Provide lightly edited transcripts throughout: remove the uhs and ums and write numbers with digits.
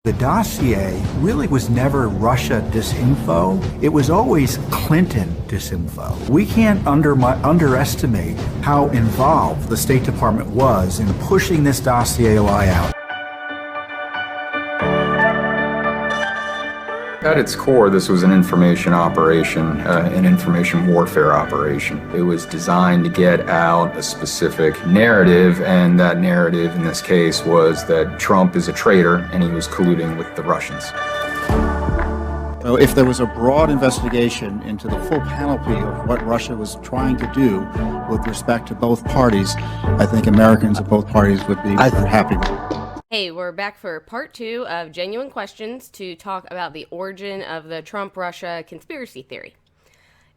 The dossier really was never Russia disinfo. It was always Clinton disinfo. We can't underestimate how involved the State Department was in pushing this dossier lie out. At its core, this was an information operation, an information warfare operation. It was designed to get out a specific narrative, and that narrative in this case was that Trump is a traitor and he was colluding with the Russians. So if there was a broad investigation into the full panoply of what Russia was trying to do with respect to both parties, I think Americans of both parties would be happy with it. Hey, we're back for part 2 of Genuine Questions to talk about the origin of the Trump-Russia conspiracy theory.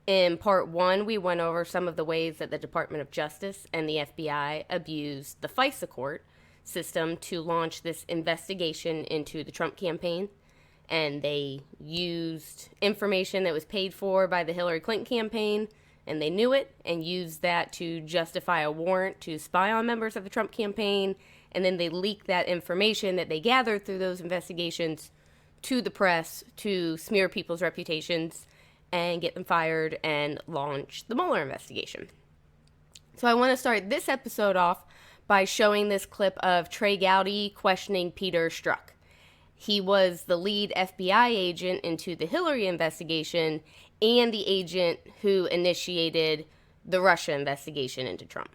In part 1, we went over some of the ways that the Department of Justice and the FBI abused the FISA court system to launch this investigation into the Trump campaign. And they used information that was paid for by the Hillary Clinton campaign, and they knew it, and used that to justify a warrant to spy on members of the Trump campaign. And then they leaked that information that they gathered through those investigations to the press to smear people's reputations and get them fired and launch the Mueller investigation. So I want to start this episode off by showing this clip of Trey Gowdy questioning Peter Strzok. He was the lead FBI agent into the Hillary investigation and the agent who initiated the Russia investigation into Trump.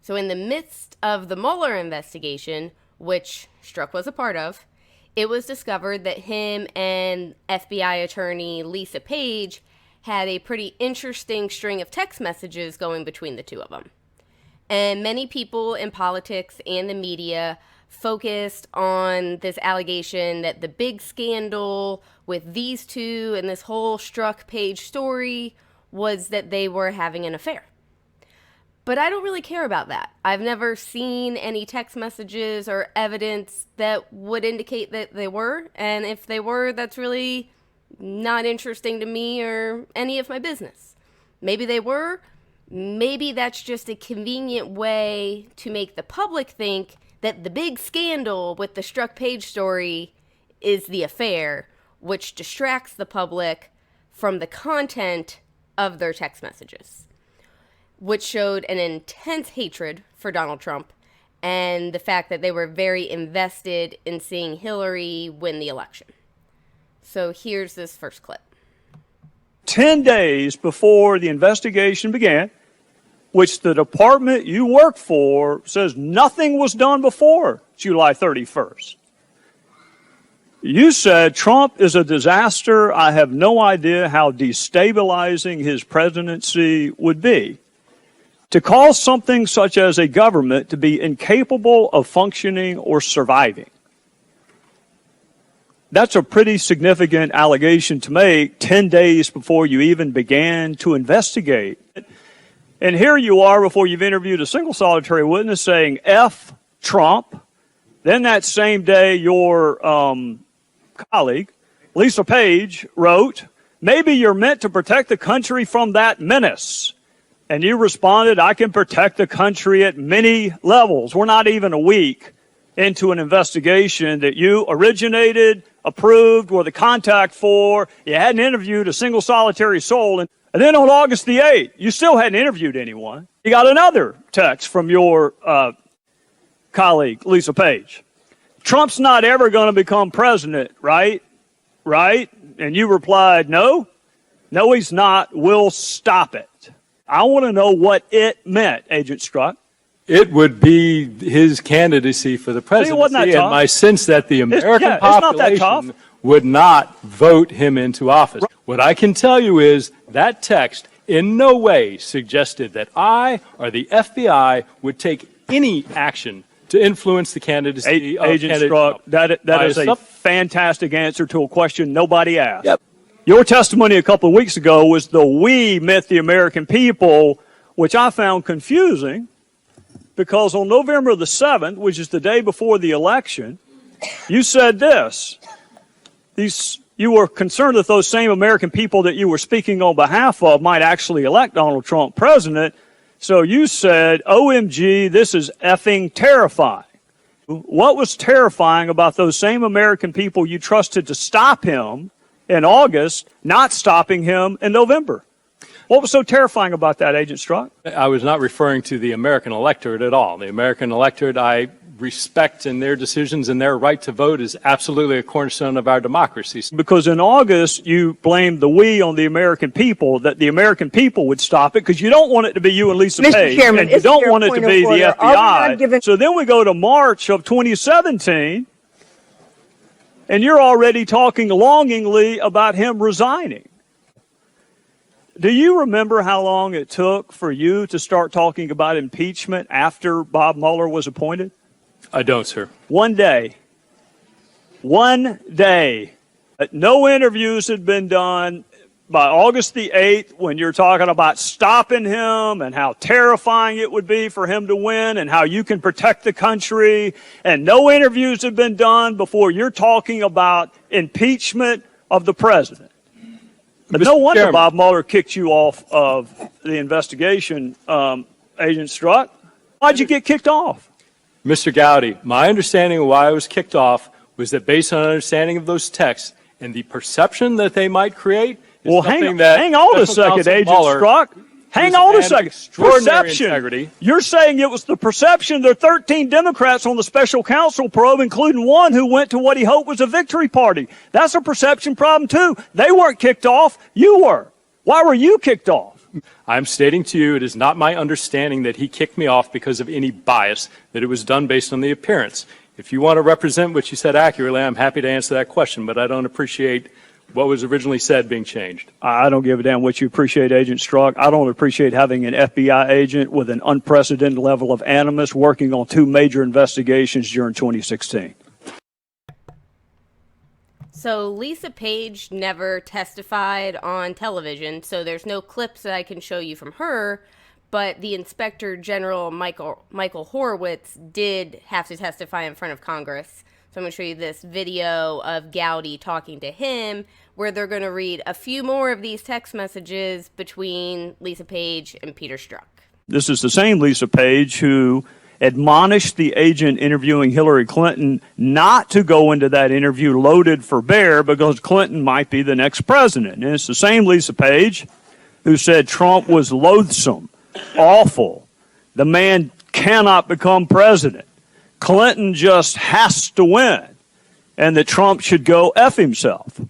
So in the midst of the Mueller investigation, which Strzok was a part of, it was discovered that him and FBI attorney Lisa Page had a pretty interesting string of text messages going between the two of them. And many people in politics and the media focused on this allegation that the big scandal with these two and this whole Strzok Page story was that they were having an affair. But I don't really care about that. I've never seen any text messages or evidence that would indicate that they were. And if they were, that's really not interesting to me or any of my business. Maybe they were. Maybe that's just a convenient way to make the public think that the big scandal with the Strzok Page story is the affair, which distracts the public from the content of their text messages, which showed an intense hatred for Donald Trump and the fact that they were very invested in seeing Hillary win the election. So here's this first clip. 10 days before the investigation began, which the department you work for says nothing was done before July 31st. You said Trump is a disaster. I have no idea how destabilizing his presidency would be. To call something such as a government to be incapable of functioning or surviving. That's a pretty significant allegation to make 10 days before you even began to investigate. And here you are before you've interviewed a single solitary witness saying F Trump. Then that same day your colleague, Lisa Page, wrote, maybe you're meant to protect the country from that menace. And you responded, I can protect the country at many levels. We're not even a week into an investigation that you originated, approved, were the contact for. You hadn't interviewed a single solitary soul. And then on August the 8th, you still hadn't interviewed anyone. You got another text from your colleague, Lisa Page. Trump's not ever going to become president, right? Right? And you replied, no, he's not. We'll stop it. I want to know what it meant, Agent Strzok. It would be his candidacy for the presidency, and my sense that the American population would not vote him into office. What I can tell you is that text in no way suggested that I or the FBI would take any action to influence the candidacy of Agent candidate Strzok, Trump. that is a fantastic answer to a question nobody asked. Yep. Your testimony a couple of weeks ago was the we met the American people, which I found confusing because on November the 7th, which is the day before the election, you said this. You were concerned that those same American people that you were speaking on behalf of might actually elect Donald Trump president. So you said, OMG, this is effing terrifying. What was terrifying about those same American people you trusted to stop him in August, not stopping him in November? What was so terrifying about that, Agent Strzok? I was not referring to the American electorate at all. The American electorate, I respect in their decisions, and their right to vote is absolutely a cornerstone of our democracy. Because in August, you blamed the we on the American people, that the American people would stop it, because you don't want it to be you and Lisa Page, Chairman, and you don't want it to be the FBI. So then we go to March of 2017, and you're already talking longingly about him resigning. Do you remember how long it took for you to start talking about impeachment after Bob Mueller was appointed? I don't, sir. 1 day. 1 day. No interviews had been done by August the 8th, when you're talking about stopping him and how terrifying it would be for him to win and how you can protect the country. And no interviews have been done before you're talking about impeachment of the president. But no wonder Chairman, Bob Mueller kicked you off of the investigation, Agent Strzok. Why'd you get kicked off? Mr. Gowdy, my understanding of why I was kicked off was that based on understanding of those texts and the perception that they might create is something that hang on a second, Agent Strzok. Hang on a second. Perception. Integrity. You're saying it was the perception. There are 13 Democrats on the special counsel probe, including one who went to what he hoped was a victory party. That's a perception problem, too. They weren't kicked off. You were. Why were you kicked off? I'm stating to you it is not my understanding that he kicked me off because of any bias, that it was done based on the appearance. If you want to represent what you said accurately, I'm happy to answer that question, but I don't appreciate what was originally said being changed. I don't give a damn what you appreciate, Agent Strzok. I don't appreciate having an FBI agent with an unprecedented level of animus working on 2 major investigations during 2016. So Lisa Page never testified on television, so there's no clips that I can show you from her, but the Inspector General Michael Horowitz did have to testify in front of Congress. So I'm going to show you this video of Gowdy talking to him, where they're going to read a few more of these text messages between Lisa Page and Peter Strzok. This is the same Lisa Page who admonished the agent interviewing Hillary Clinton not to go into that interview loaded for bear because Clinton might be the next president. And it's the same Lisa Page who said Trump was loathsome, awful. The man cannot become president. Clinton just has to win, and that Trump should go F himself.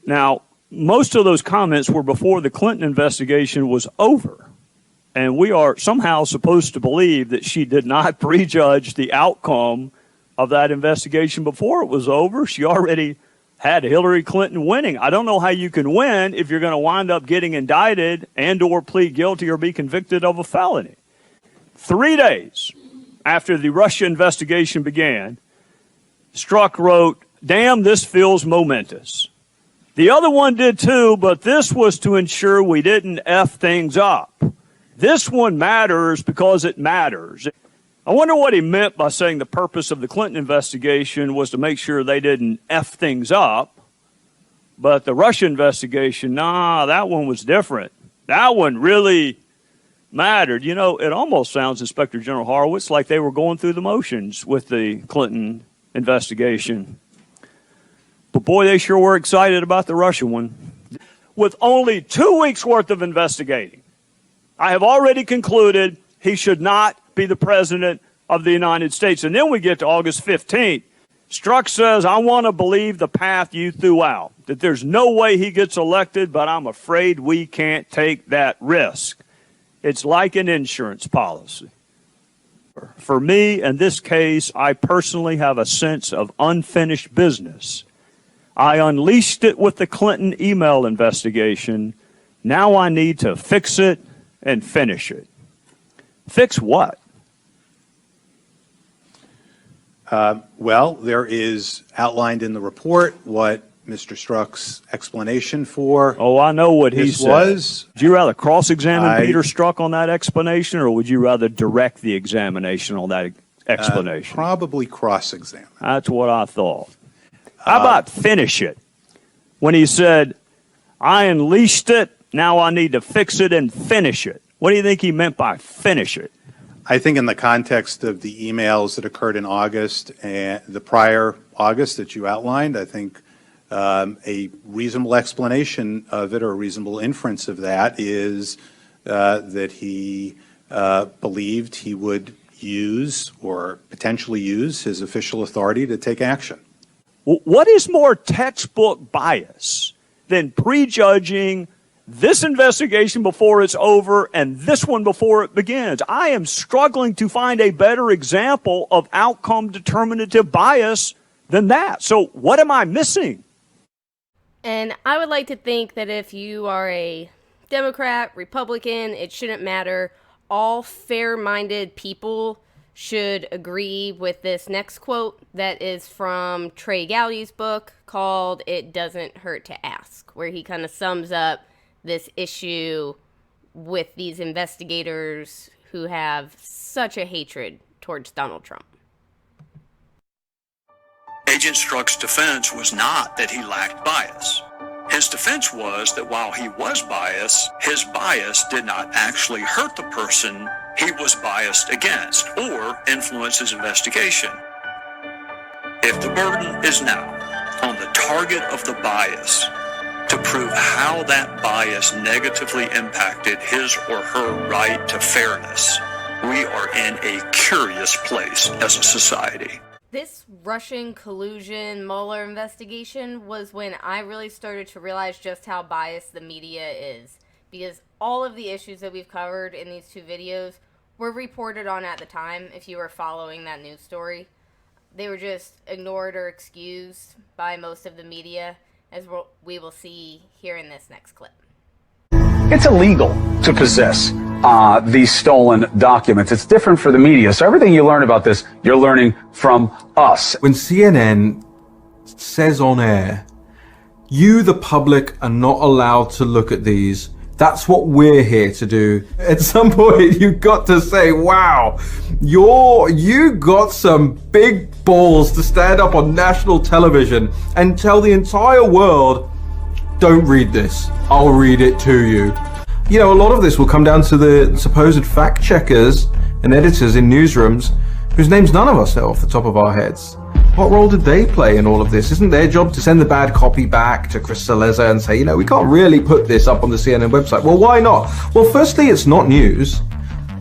Now, most of those comments were before the Clinton investigation was over, and we are somehow supposed to believe that she did not prejudge the outcome of that investigation before it was over. She already had Hillary Clinton winning. I don't know how you can win if you're going to wind up getting indicted and or plead guilty or be convicted of a felony. 3 days after the Russia investigation began, Strzok wrote, "Damn, this feels momentous." The other one did too, but this was to ensure we didn't F things up. This one matters because it matters. I wonder what he meant by saying the purpose of the Clinton investigation was to make sure they didn't F things up. But the Russia investigation, nah, that one was different. That one really mattered. You know, it almost sounds, Inspector General Horowitz, like they were going through the motions with the Clinton investigation. But boy, they sure were excited about the Russia one. With only 2 weeks worth of investigating, I have already concluded he should not be the president of the United States. And then we get to August 15th. Strzok says, I want to believe the path you threw out, that there's no way he gets elected, but I'm afraid we can't take that risk. It's like an insurance policy. For me, in this case, I personally have a sense of unfinished business. I unleashed it with the Clinton email investigation. Now I need to fix it and finish it. Fix what? Well, there is outlined in the report what Mr. Strzok's explanation for. Oh, I know what he said. Was. Would you rather cross-examine Peter Strzok on that explanation, or would you rather direct the examination on that explanation? Probably cross-examine. That's what I thought. How about finish it? When he said, I unleashed it, now I need to fix it and finish it. What do you think he meant by finish it? I think in the context of the emails that occurred in August and the prior August that you outlined, I think a reasonable explanation of it or a reasonable inference of that is that he believed he would use or potentially use his official authority to take action. What is more textbook bias than prejudging this investigation before it's over and this one before it begins? I am struggling to find a better example of outcome determinative bias than that. So what am I missing? And I would like to think that if you are a Democrat, Republican, it shouldn't matter. All fair-minded people should agree with this next quote that is from Trey Gowdy's book called It Doesn't Hurt to Ask, where he kind of sums up this issue with these investigators who have such a hatred towards Donald Trump. Agent Strzok's defense was not that he lacked bias. His defense was that while he was biased, his bias did not actually hurt the person he was biased against or influence his investigation. If the burden is now on the target of the bias to prove how that bias negatively impacted his or her right to fairness, we are in a curious place as a society. This Russian collusion Mueller investigation was when I really started to realize just how biased the media is, because all of the issues that we've covered in these two videos were reported on at the time if you were following that news story. They were just ignored or excused by most of the media, as we will see here in this next clip. It's illegal to possess these stolen documents. It's different for the media. So everything you learn about this, you're learning from us. When CNN says on air, you, the public, are not allowed to look at these, that's what we're here to do. At some point, you've got to say, wow, you got some big balls to stand up on national television and tell the entire world, don't read this, I'll read it to you. You know, a lot of this will come down to the supposed fact checkers and editors in newsrooms whose names none of us know off the top of our heads. What role did they play in all of this? Isn't their job to send the bad copy back to Chris Saleza and say, you know, we can't really put this up on the CNN website? Well, why not? Well, firstly, it's not news.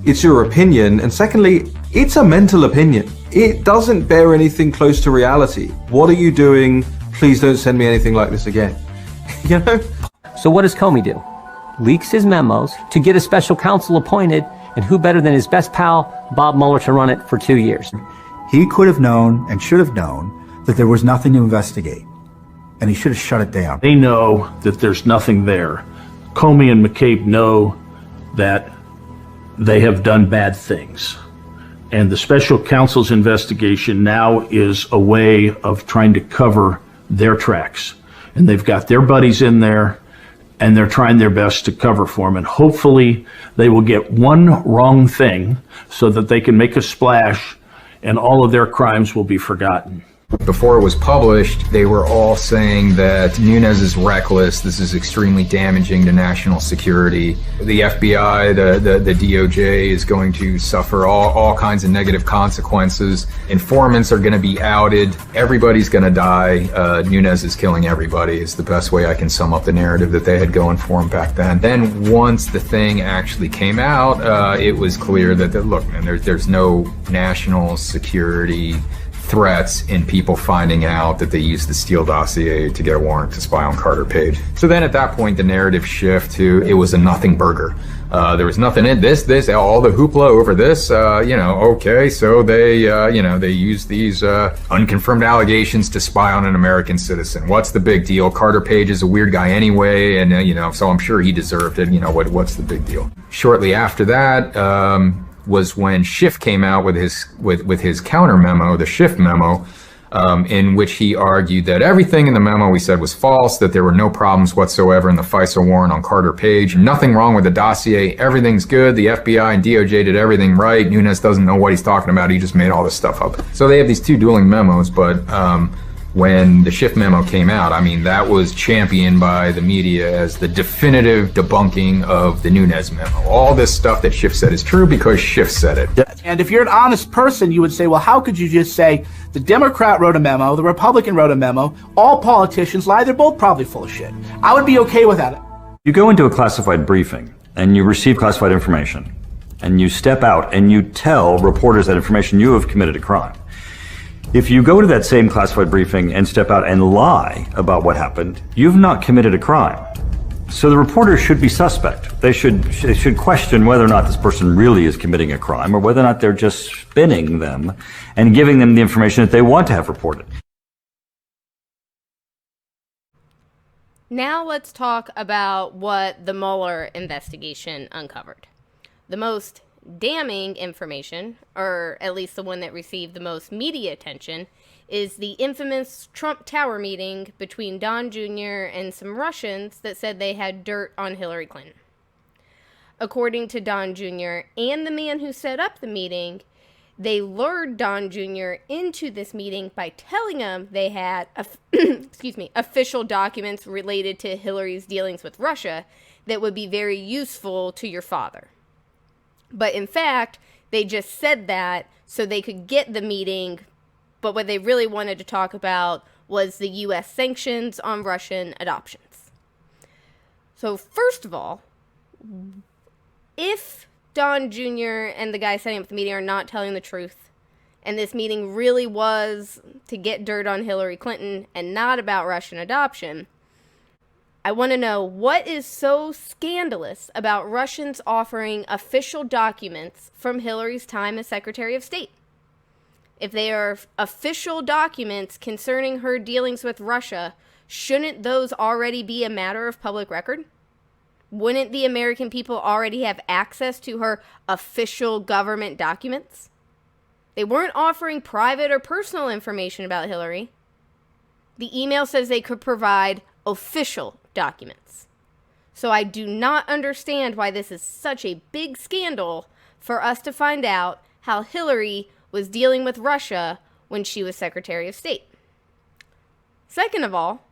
It's your opinion. And secondly, it's a mental opinion. It doesn't bear anything close to reality. What are you doing? Please don't send me anything like this again. You know? So what does Comey do? Leaks his memos to get a special counsel appointed, and who better than his best pal, Bob Mueller, to run it for 2 years? He could have known and should have known that there was nothing to investigate, and he should have shut it down. They know that there's nothing there. Comey and McCabe know that they have done bad things. And the special counsel's investigation now is a way of trying to cover their tracks. And they've got their buddies in there, and they're trying their best to cover for them. And hopefully they will get one wrong thing so that they can make a splash and all of their crimes will be forgotten. Before it was published, they were all saying that Nunes is reckless. This is extremely damaging to national security. The FBI, the DOJ is going to suffer all kinds of negative consequences. Informants are going to be outed. Everybody's going to die. Nunes is killing everybody is the best way I can sum up the narrative that they had going for him back then. Then once the thing actually came out, it was clear that, look, man, there's no national security threats in people finding out that they used the Steele dossier to get a warrant to spy on Carter Page. So then at that point, the narrative shift to it was a nothing burger. There was nothing in this, all the hoopla over this, okay, so they used these unconfirmed allegations to spy on an American citizen. What's the big deal? Carter Page is a weird guy anyway, and, so I'm sure he deserved it. What's the big deal? Shortly after that, was when Schiff came out with his counter memo, the Schiff memo, in which he argued that everything in the memo we said was false, that there were no problems whatsoever in the FISA warrant on Carter Page, nothing wrong with the dossier, everything's good, the FBI and DOJ did everything right, Nunes doesn't know what he's talking about, he just made all this stuff up. So they have these two dueling memos, but when the Schiff memo came out, I mean, that was championed by the media as the definitive debunking of the Nunes memo. All this stuff that Schiff said is true because Schiff said it. And if you're an honest person, you would say, well, how could you just say the Democrat wrote a memo, the Republican wrote a memo, all politicians lie, they're both probably full of shit. I would be okay with that. You go into a classified briefing and you receive classified information and you step out and you tell reporters that information, you have committed a crime. If you go to that same classified briefing and step out and lie about what happened, you've not committed a crime. So the reporters should be suspect. They should question whether or not this person really is committing a crime or whether or not they're just spinning them and giving them the information that they want to have reported. Now let's talk about what the Mueller investigation uncovered. The most damning information, or at least the one that received the most media attention, is the infamous Trump Tower meeting between Don Jr. and some Russians that said they had dirt on Hillary Clinton. According to Don Jr. and the man who set up the meeting, they lured Don Jr. into this meeting by telling him they had official documents related to Hillary's dealings with Russia that would be very useful to your father. But in fact, they just said that so they could get the meeting, but what they really wanted to talk about was the U.S. sanctions on Russian adoptions. So first of all, if Don Jr. and the guy setting up the meeting are not telling the truth, and this meeting really was to get dirt on Hillary Clinton and not about Russian adoption, I want to know what is so scandalous about Russians offering official documents from Hillary's time as Secretary of State. If they are official documents concerning her dealings with Russia, shouldn't those already be a matter of public record? Wouldn't the American people already have access to her official government documents? They weren't offering private or personal information about Hillary. The email says they could provide official documents. So I do not understand why this is such a big scandal for us to find out how Hillary was dealing with Russia when she was Secretary of State. Second of all,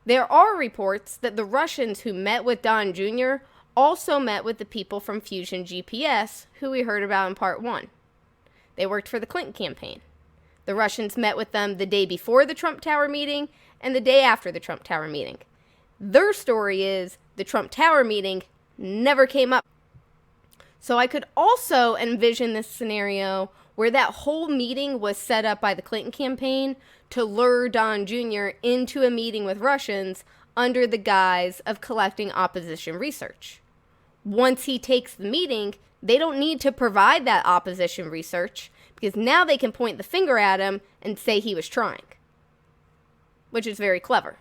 there are reports that the Russians who met with Don Jr. also met with the people from Fusion GPS, who we heard about in part 1. They worked for the Clinton campaign. The Russians met with them the day before the Trump Tower meeting and the day after the Trump Tower meeting. Their story is the Trump Tower meeting never came up. So I could also envision this scenario where that whole meeting was set up by the Clinton campaign to lure Don Jr. into a meeting with Russians under the guise of collecting opposition research. Once he takes the meeting, they don't need to provide that opposition research because now they can point the finger at him and say he was trying, which is very clever.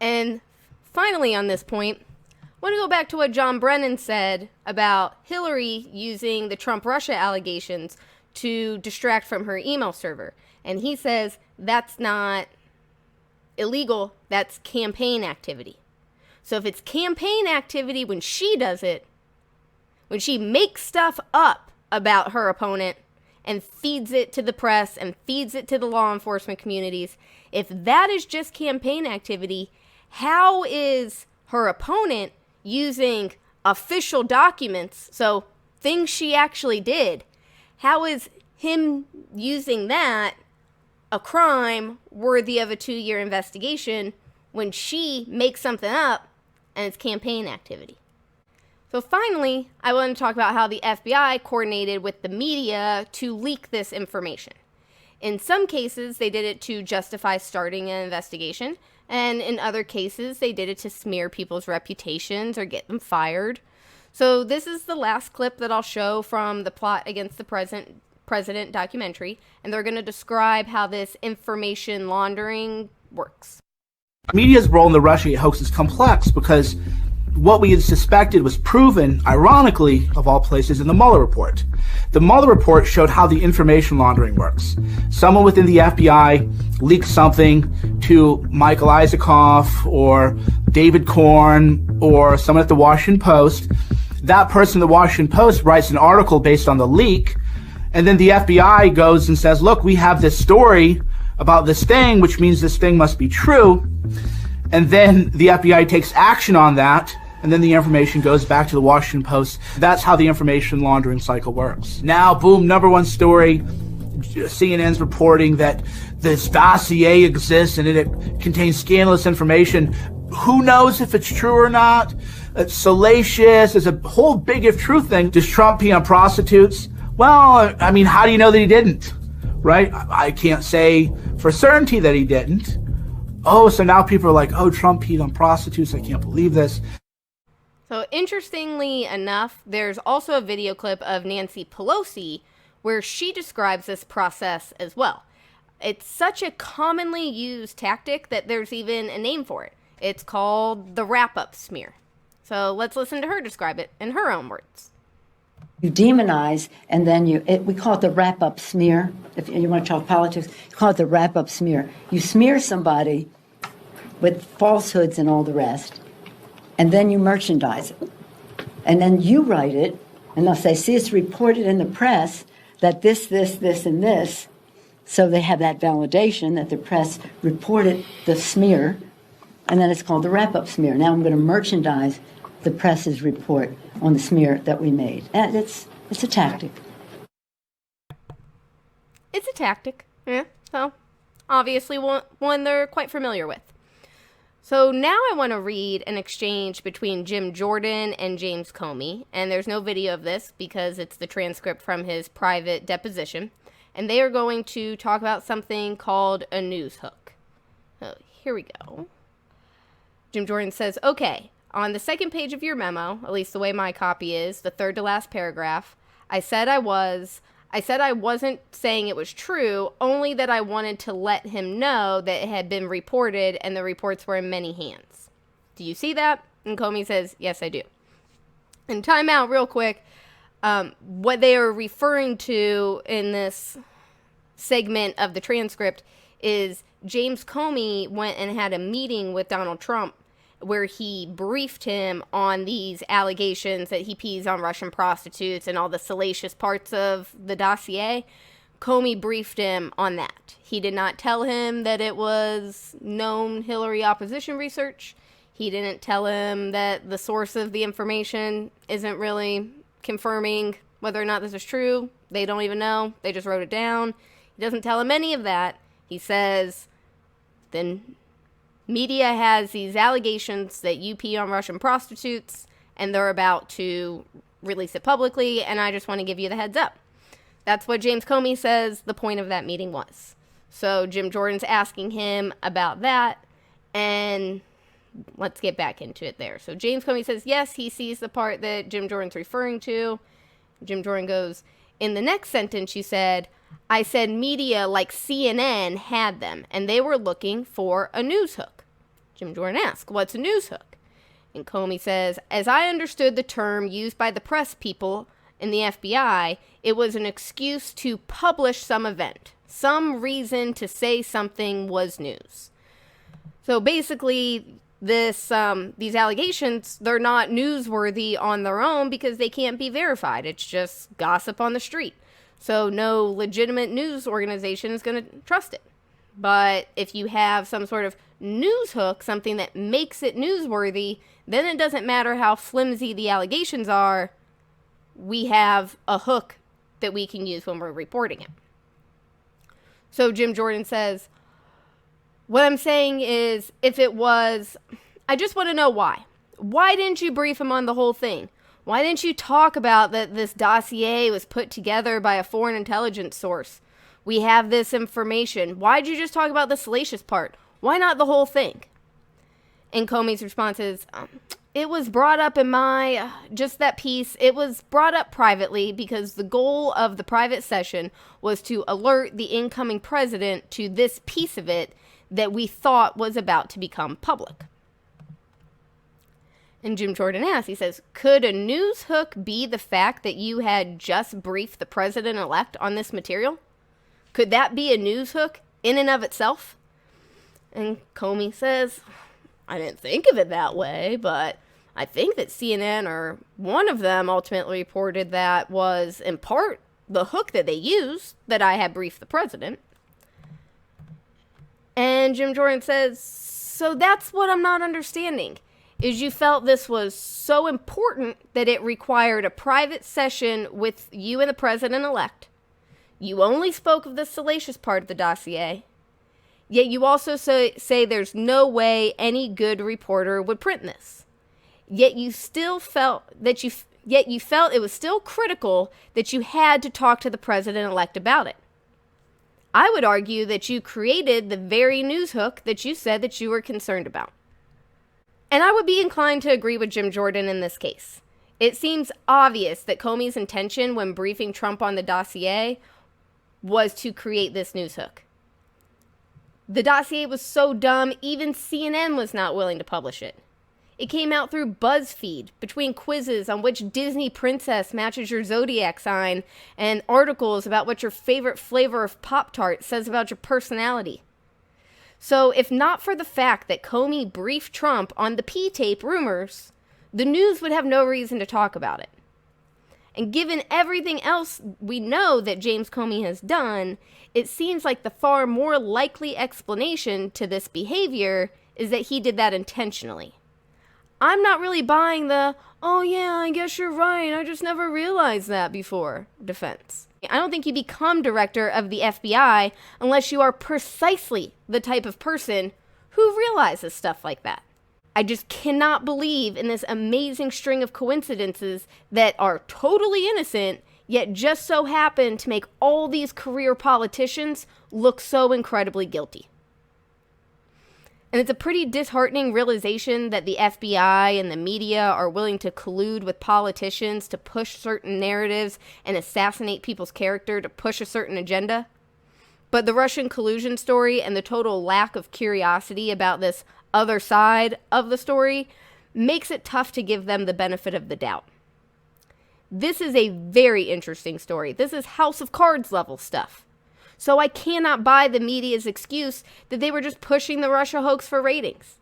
And finally on this point, I want to go back to what John Brennan said about Hillary using the Trump-Russia allegations to distract from her email server. And he says that's not illegal, that's campaign activity. So if it's campaign activity when she does it, when she makes stuff up about her opponent and feeds it to the press and feeds it to the law enforcement communities, if that is just campaign activity, how is her opponent using official documents, so things she actually did, how is him using that a crime worthy of a 2-year investigation when she makes something up and it's campaign activity? So finally, I want to talk about how the FBI coordinated with the media to leak this information. In some cases, they did it to justify starting an investigation, and in other cases, they did it to smear people's reputations or get them fired. So this is the last clip that I'll show from the Plot Against the President documentary, and they're going to describe how this information laundering works. Media's role in the Russiagate hoax is complex because what we had suspected was proven, ironically, of all places, in the Mueller report. The Mueller report showed how the information laundering works. Someone within the FBI leaks something to Michael Isikoff or David Korn or someone at the Washington Post. That person at the Washington Post writes an article based on the leak, and then the FBI goes and says, look, we have this story about this thing, which means this thing must be true. And then the FBI takes action on that, and then the information goes back to the Washington Post. That's how the information laundering cycle works. Now, boom, number one story. CNN's reporting that this dossier exists and it contains scandalous information. Who knows if it's true or not? It's salacious. There's a whole big if true thing. Does Trump pee on prostitutes? Well, I mean, how do you know that he didn't? Right? I can't say for certainty that he didn't. Oh, so now people are like, oh, Trump peed on prostitutes. I can't believe this. So interestingly enough, there's also a video clip of Nancy Pelosi where she describes this process as well. It's such a commonly used tactic that there's even a name for it. It's called the wrap-up smear. So let's listen to her describe it in her own words. You demonize, and then we call it the wrap-up smear. If you want to talk politics, you call it the wrap-up smear. You smear somebody with falsehoods and all the rest, and then you merchandise it. And then you write it, and they'll say, see, it's reported in the press that this, and this. So they have that validation that the press reported the smear, and then it's called the wrap-up smear. Now I'm going to merchandise the press's report on the smear that we made. And it's a tactic. It's a tactic. Yeah, so obviously one they're quite familiar with. So now I want to read an exchange between Jim Jordan and James Comey, and there's no video of this because it's the transcript from his private deposition, and they are going to talk about something called a news hook. So here we go. Jim Jordan says, okay, on the second page of your memo, at least the way my copy is, the third to last paragraph, I said I wasn't saying it was true, only that I wanted to let him know that it had been reported and the reports were in many hands. Do you see that? And Comey says, yes, I do. And time out real quick. What they are referring to in this segment of the transcript is James Comey went and had a meeting with Donald Trump where he briefed him on these allegations that he pees on Russian prostitutes and all the salacious parts of the dossier. Comey briefed him on that. He did not tell him that it was known Hillary opposition research. He didn't tell him that the source of the information isn't really confirming whether or not this is true. They don't even know. They just wrote it down. He doesn't tell him any of that. He says, then media has these allegations that you pee on Russian prostitutes, and they're about to release it publicly, and I just want to give you the heads up. That's what James Comey says the point of that meeting was. So Jim Jordan's asking him about that, and let's get back into it there. So James Comey says, yes, he sees the part that Jim Jordan's referring to. Jim Jordan goes, in the next sentence you said, I said media like CNN had them, and they were looking for a news hook. Jim Jordan asks, what's a news hook? And Comey says, as I understood the term used by the press people in the FBI, it was an excuse to publish some event, some reason to say something was news. So basically, these allegations, they're not newsworthy on their own because they can't be verified. It's just gossip on the street. So no legitimate news organization is going to trust it. But if you have some sort of news hook, something that makes it newsworthy, then it doesn't matter how flimsy the allegations are. We have a hook that we can use when we're reporting it. So Jim Jordan says, what I'm saying is, if it was, I just want to know why. Why didn't you brief him on the whole thing? Why didn't you talk about that this dossier was put together by a foreign intelligence source? We have this information. Why'd you just talk about the salacious part? Why not the whole thing? And Comey's response is, it was brought up in just that piece. It was brought up privately because the goal of the private session was to alert the incoming president to this piece of it that we thought was about to become public. And Jim Jordan asks, he says, could a news hook be the fact that you had just briefed the president-elect on this material? Could that be a news hook in and of itself? And Comey says, I didn't think of it that way, but I think that CNN or one of them ultimately reported that was in part the hook that they used, that I had briefed the president. And Jim Jordan says, so that's what I'm not understanding, is you felt this was so important that it required a private session with you and the president-elect. You only spoke of the salacious part of the dossier, yet you also say there's no way any good reporter would print this. Yet you felt it was still critical that you had to talk to the president-elect about it. I would argue that you created the very news hook that you said that you were concerned about. And I would be inclined to agree with Jim Jordan in this case. It seems obvious that Comey's intention when briefing Trump on the dossier was to create this news hook. The dossier was so dumb, even CNN was not willing to publish it. It came out through BuzzFeed, between quizzes on which Disney princess matches your zodiac sign and articles about what your favorite flavor of Pop-Tart says about your personality. So if not for the fact that Comey briefed Trump on the P-tape rumors, the news would have no reason to talk about it. And given everything else we know that James Comey has done, it seems like the far more likely explanation to this behavior is that he did that intentionally. I'm not really buying the, oh yeah, I guess you're right, I just never realized that before defense. I don't think you become director of the FBI unless you are precisely the type of person who realizes stuff like that. I just cannot believe in this amazing string of coincidences that are totally innocent, yet just so happen to make all these career politicians look so incredibly guilty. And it's a pretty disheartening realization that the FBI and the media are willing to collude with politicians to push certain narratives and assassinate people's character to push a certain agenda. But the Russian collusion story and the total lack of curiosity about this other side of the story makes it tough to give them the benefit of the doubt. This is a very interesting story. This is House of Cards level stuff. So I cannot buy the media's excuse that they were just pushing the Russia hoax for ratings.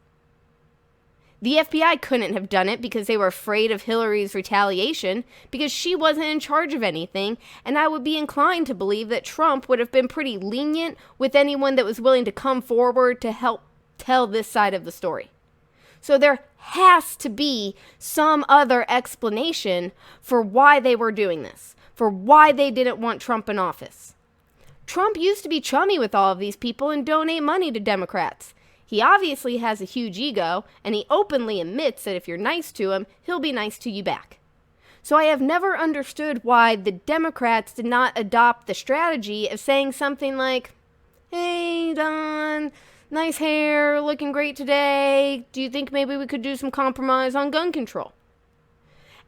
The FBI couldn't have done it because they were afraid of Hillary's retaliation, because she wasn't in charge of anything, and I would be inclined to believe that Trump would have been pretty lenient with anyone that was willing to come forward to help tell this side of the story. So there has to be some other explanation for why they were doing this, for why they didn't want Trump in office. Trump used to be chummy with all of these people and donate money to Democrats. He obviously has a huge ego, and he openly admits that if you're nice to him, he'll be nice to you back. So I have never understood why the Democrats did not adopt the strategy of saying something like, hey, Don, nice hair, looking great today. Do you think maybe we could do some compromise on gun control?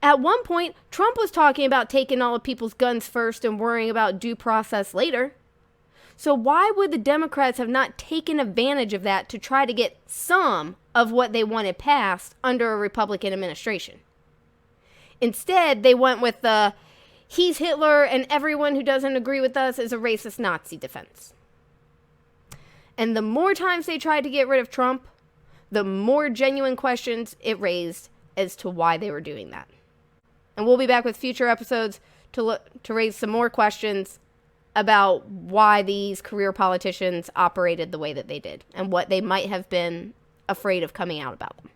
At one point, Trump was talking about taking all of people's guns first and worrying about due process later. So why would the Democrats have not taken advantage of that to try to get some of what they wanted passed under a Republican administration? Instead, they went with the, he's Hitler and everyone who doesn't agree with us is a racist Nazi defense. And the more times they tried to get rid of Trump, the more genuine questions it raised as to why they were doing that. And we'll be back with future episodes to raise some more questions about why these career politicians operated the way that they did and what they might have been afraid of coming out about them.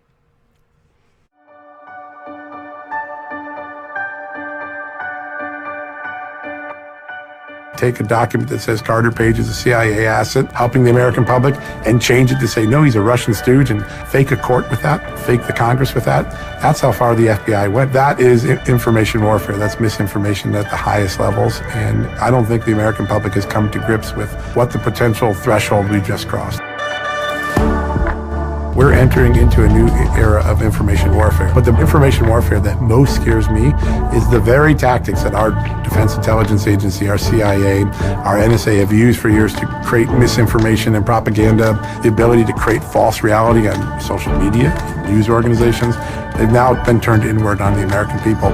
Take a document that says Carter Page is a CIA asset helping the American public and change it to say, no, he's a Russian stooge, and fake a court with that, fake the Congress with that. That's how far the FBI went. That is information warfare. That's misinformation at the highest levels. And I don't think the American public has come to grips with what the potential threshold we just crossed. We're entering into a new era of information warfare. But the information warfare that most scares me is the very tactics that our Defense Intelligence Agency, our CIA, our NSA have used for years to create misinformation and propaganda, the ability to create false reality on social media, news organizations. They've now been turned inward on the American people.